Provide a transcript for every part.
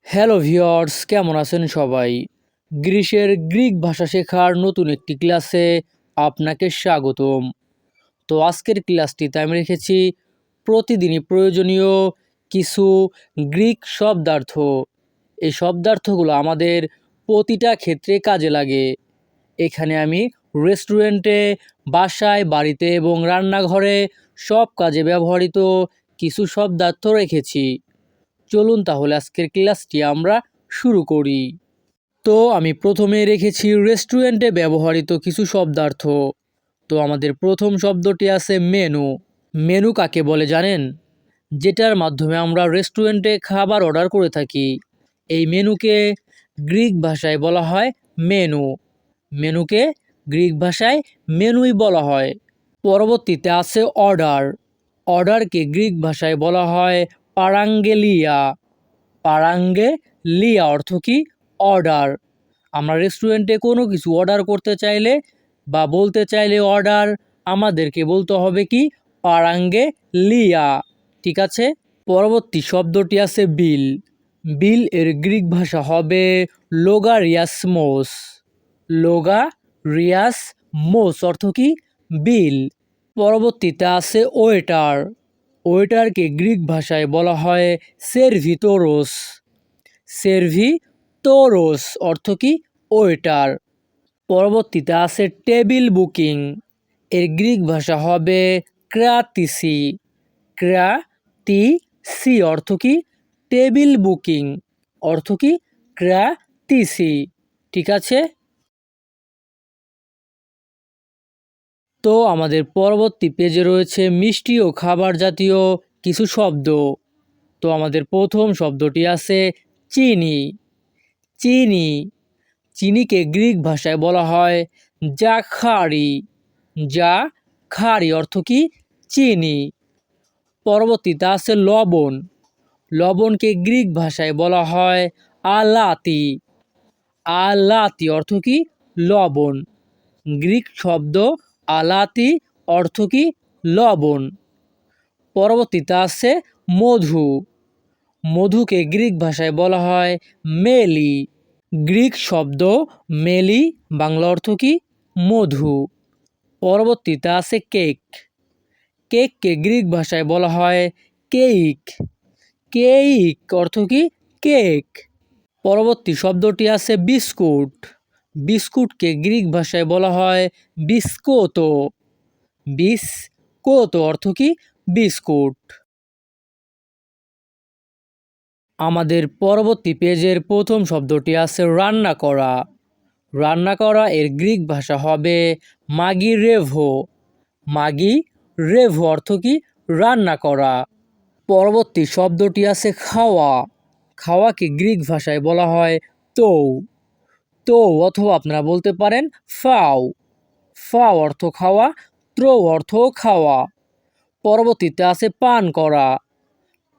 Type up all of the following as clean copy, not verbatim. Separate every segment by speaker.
Speaker 1: Hello viewers, কেমন আছেন সবাই? গ্রিসের গ্রিক ভাষা শেখার নতুন একটি ক্লাসে আপনাকে স্বাগতম। তো আজকের ক্লাসটিতে আমি রেখেছি প্রতিদিনই প্রয়োজনীয় কিছু গ্রিক শব্দার্থ। এই শব্দার্থগুলো আমাদের প্রতিটা ক্ষেত্রে কাজে লাগে। এখানে আমি রেস্টুরেন্টে, বাসায়, বাড়িতে এবং রান্নাঘরে সব কাজে ব্যবহৃত কিছু শব্দার্থ রেখেছি। চলুন তাহলে আজকের ক্লাসটি আমরা শুরু করি। তো আমি প্রথমে রেখেছি রেস্টুরেন্টে ব্যবহৃত কিছু শব্দার্থ। তো আমাদের প্রথম শব্দটি আছে মেনু। মেনু কাকে বলে জানেন? যেটার মাধ্যমে আমরা রেস্টুরেন্টে খাবার অর্ডার করে থাকি। এই মেনুকে গ্রিক ভাষায় বলা হয় মেনু। মেনুকে গ্রিক ভাষায় মেনুই বলা হয়। পরবর্তীতে আছে অর্ডার। অর্ডারকে গ্রিক ভাষায় বলা হয় পারাঙ্গেলিয়া। পারাঙ্গেলিয়া অর্থ কি? অর্ডার। আমরা রেস্টুরেন্টে কোনো কিছু অর্ডার করতে চাইলে বা বলতে চাইলে অর্ডার, আমাদেরকে বলতে হবে কি? পারাঙ্গেলিয়া। ঠিক আছে? পরবর্তী শব্দটি আছে বিল। বিল এর গ্রিক ভাষা হবে লোগারিয়াসমোস। লোগারিয়াসমোস অর্থ কি? বিল। পরবর্তীতে আছে ওয়েটার। ওয়েটারকে গ্রিক ভাষায় বলা হয় সেরভিতোরোস। সেরভিতোরোস অর্থ কি? ওয়েটার। পরবর্তীতে আছে টেবিল বুকিং। এর গ্রিক ভাষা হবে ক্রাতিসি। ক্রাতিসি অর্থ কি? Table booking. অর্থ কি? ক্রাতিসি। ঠিক আছে? তো আমাদের পরবর্তী পেজে রয়েছে মিষ্টি ও খাবার জাতীয় কিছু শব্দ। তো আমাদের প্রথম শব্দটি আছে চিনি। চিনি। চিনিকে গ্রিক ভাষায় বলা হয় জাখারি। জাখারি অর্থ কি? চিনি। পরবর্তীতে আছে লবণ। লবণকে গ্রিক ভাষায় বলা হয় আলাতি। আলাতি অর্থ কি? লবণ। গ্রিক শব্দ আলাতি অর্থ কি? লবণ। পরবর্তীতে আছে মধু। মধুকে গ্রিক ভাষায় বলা হয় মেলি। গ্রিক শব্দ মেলি, বাংলা অর্থ কি? মধু। পরবর্তীতে আছে কেক। কেককে গ্রিক ভাষায় বলা হয় কেইক। কেইক অর্থ কি? কেক। পরবর্তী শব্দটি আছে বিস্কুট। বিস্কুটকে গ্রিক ভাষায় বলা হয় বিস্কোতো। বিস্কোতো অর্থ কি? বিস্কুট। আমাদের পরবর্তী পেজের প্রথম শব্দটি আছে রান্না করা। রান্না করা এর গ্রিক ভাষা হবে মাগি রেভো। মাগি রেভো অর্থ কি? রান্না করা। পরবর্তী শব্দটি আছে খাওয়া। খাওয়াকে গ্রিক ভাষায় বলা হয় তৌ। তৌ অথবা আপনারা বলতে পারেন ফাও। ফাও অর্থ খাওয়া, ত্রৌ অর্থ খাওয়া। পরবর্তীতে আছে পান করা।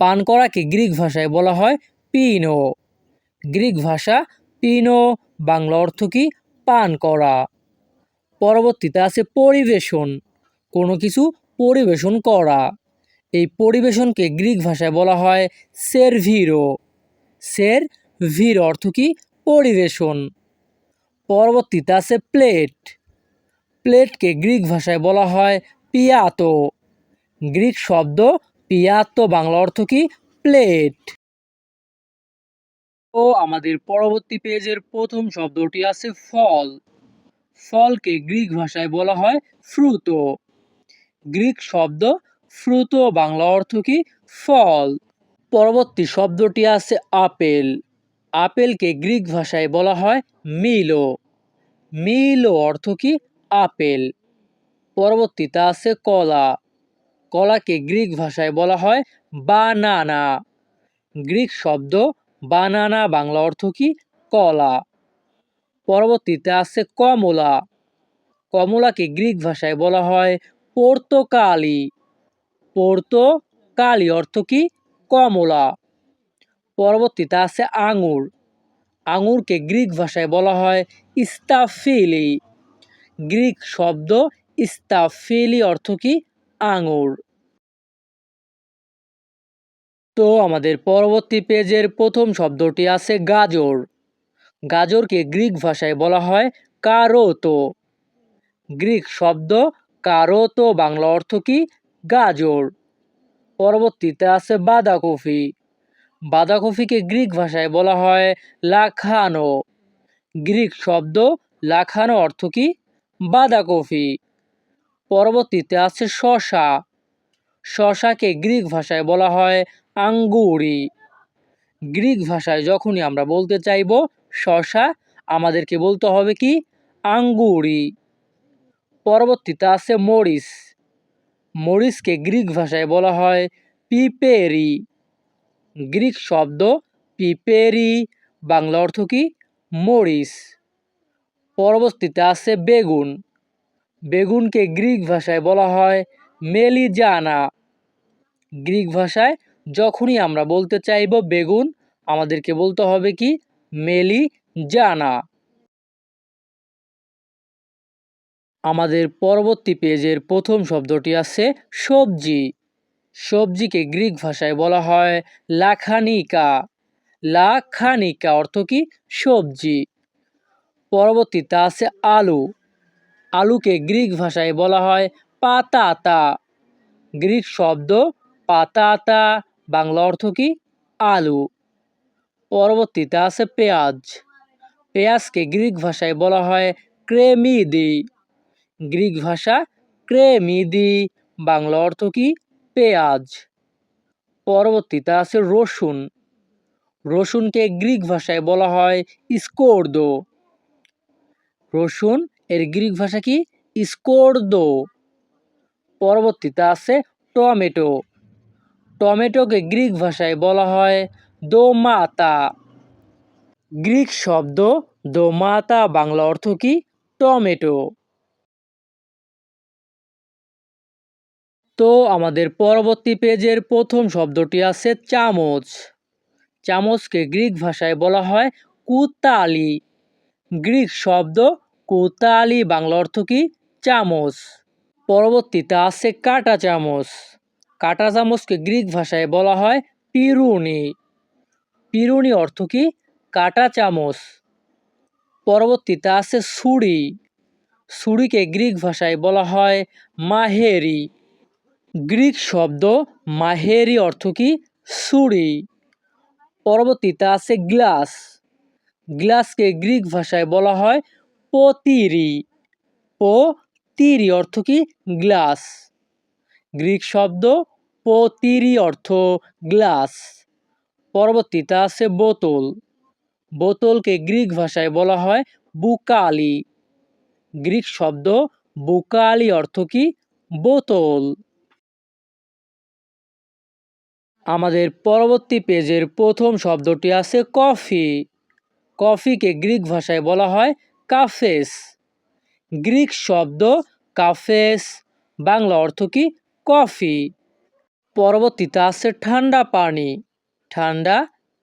Speaker 1: পান করাকে গ্রিক ভাষায় বলা হয় পিনো। গ্রিক ভাষা পিনো, বাংলা অর্থ কি? পান করা। পরবর্তীতে আছে পরিবেশন। কোনো কিছু পরিবেশন করা। এই পরিবেশনকে গ্রিক ভাষায় বলা হয় সেরভিরো। সেরভিরো অর্থ কি? পরিবেশন। পরবর্তীতে আছে প্লেট। প্লেটকে গ্রিক ভাষায় বলা হয় পিয়াতো। গ্রিক শব্দ পিয়াতো, বাংলা অর্থ কি? প্লেট। ও আমাদের পরবর্তী পেজের প্রথম শব্দটি আছে ফল। ফলকে গ্রিক ভাষায় বলা হয় ফ্রুতো। গ্রিক শব্দ ফ্রুতো, বাংলা অর্থ কি? ফল। পরবর্তী শব্দটি আছে আপেল। আপেলকে গ্রিক ভাষায় বলা হয় মিলো। মিলো অর্থ কি? আপেল। পরবর্তীতে আছে কলা। কলাকে গ্রিক ভাষায় বলা হয় বানানা। গ্রিক শব্দ বানানা, বাংলা অর্থ কি? কলা। পরবর্তীতে আছে কমলা। কমলাকে গ্রিক ভাষায় বলা হয় পর্তুকালি। পর্তুকালি অর্থ কি? কমলা। পরবর্তীতে আছে আঙুর। আঙুরকে গ্রিক ভাষায় বলা হয় স্টাফিলি। গ্রিক শব্দ স্টাফিলি অর্থ কি? আঙুর। তো আমাদের পরবর্তী পেজের প্রথম শব্দটি আছে গাজর। গাজরকে গ্রিক ভাষায় বলা হয় কারোতো। গ্রিক শব্দ কারোতো, বাংলা অর্থ কি? গাজর। পরবর্তীতে আছে বাঁধাকপি। বাঁধাকপিকে গ্রিক ভাষায় বলা হয় লাখানো। গ্রিক শব্দ লাখানো অর্থ কি? বাঁধাকপি। পরবর্তীতে আছে শসা। শসাকে গ্রিক ভাষায় বলা হয় আঙ্গুরি। গ্রিক ভাষায় যখনই আমরা বলতে চাইব শসা, আমাদেরকে বলতে হবে কি? আঙ্গুরি। পরবর্তীতে আছে মরিচ। মরিচকে গ্রিক ভাষায় বলা হয় পিপেরি। গ্রিক শব্দ পিপেরি, বাংলা অর্থ কি? মরিচ। পরবর্তীতে আছে বেগুন। বেগুনকে গ্রিক ভাষায় বলা হয় মেলিজানা। গ্রিক ভাষায় যখনই আমরা বলতে চাইব বেগুন, আমাদেরকে বলতে হবে কি? মেলিজানা। আমাদের পরবর্তী পেজের প্রথম শব্দটি আছে সবজি। সবজিকে গ্রিক ভাষায় বলা হয় লাখানিকা। লাখানিকা অর্থ কি? সবজি। পরবর্তীতে আছে আলু। আলুকে গ্রিক ভাষায় বলা হয় পাতাতা। গ্রিক শব্দ পাতাতা, বাংলা অর্থ কি? আলু। পরবর্তীতে আছে পেঁয়াজ। পেঁয়াজকে গ্রিক ভাষায় বলা হয় ক্রেমিদি। গ্রিক ভাষা ক্রেমিদি, বাংলা অর্থ কি? পেঁয়াজ। পরবর্তীতে আছে রসুন। রসুনকে গ্রিক ভাষায় বলা হয় স্কোরদো। রসুন এর গ্রিক ভাষা কি? স্কোরদো। পরবর্তীতে আছে টমেটো। টমেটোকে গ্রিক ভাষায় বলা হয় দোমাতা। গ্রিক শব্দ দোমাতা, বাংলা অর্থ কি? টমেটো। তো আমাদের পরবর্তী পেজের প্রথম শব্দটি আছে চামচ। চামচকে গ্রিক ভাষায় বলা হয় কুতালি। গ্রিক শব্দ কুতালি, বাংলা অর্থ কি? চামচ। পরবর্তীতে আছে কাঁটা চামচ। কাঁটা চামচকে গ্রিক ভাষায় বলা হয় পিরুনি। পিরুনি অর্থ কি? কাঁটা চামচ। পরবর্তীতে আছে ছুরি। ছুরিকে গ্রিক ভাষায় বলা হয় মাহেরি। গ্রিক শব্দ মাহেরি অর্থ কি? ছুরি। পরবর্তীতে আছে গ্লাস। গ্লাসকে গ্রিক ভাষায় বলা হয় পতিরি। পতিরি অর্থ কি? গ্লাস। গ্রিক শব্দ পতিরি অর্থ গ্লাস। পরবর্তীতে আছে বোতল। বোতলকে গ্রিক ভাষায় বলা হয় বুকালি। গ্রিক শব্দ বুকালি অর্থ কি? বোতল। আমাদের পরবর্তী পেজের প্রথম শব্দটি আছে কফি। কফিকে গ্রিক ভাষায় বলা হয় কাফেস। গ্রিক শব্দ কাফেস, বাংলা অর্থ কি? কফি। পরবর্তীতে আছে ঠান্ডা পানি। ঠান্ডা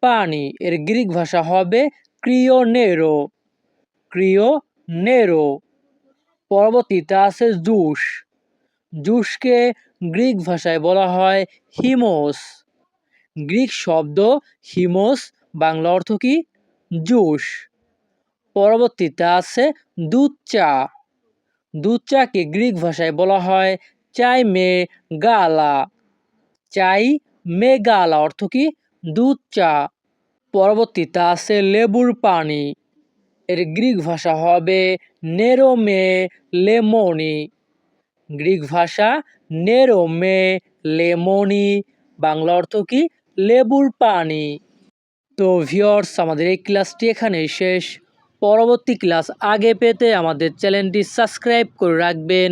Speaker 1: পানি এর গ্রিক ভাষা হবে ক্রিওনেরো। ক্রিওনেরো। পরবর্তীতে আছে জুস। জুসকে গ্রিক ভাষায় বলা হয় হিমোস। গ্রিক শব্দ হিমোস, বাংলা অর্থ কি? জুস। পরবর্তীতে আছে দুধ চা। দুধ চাকে গ্রিক ভাষায় বলা হয় চাই মে গালা। চাই মে গালা অর্থ কি? দুধ চা। পরবর্তীতে আছে লেবুর পানি। এর গ্রিক ভাষা হবে নেরোমে লেমনি। গ্রিক ভাষা নেরোমে লেমনি, বাংলা অর্থ কি? লেবুর পানি। তো ভিউয়ার্স, আমাদের এই ক্লাসটি এখানেই শেষ। পরবর্তী ক্লাস আগে পেতে আমাদের চ্যানেলটি সাবস্ক্রাইব করে রাখবেন।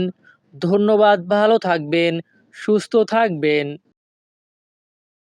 Speaker 1: ধন্যবাদ, ভালো থাকবেন, সুস্থ থাকবেন।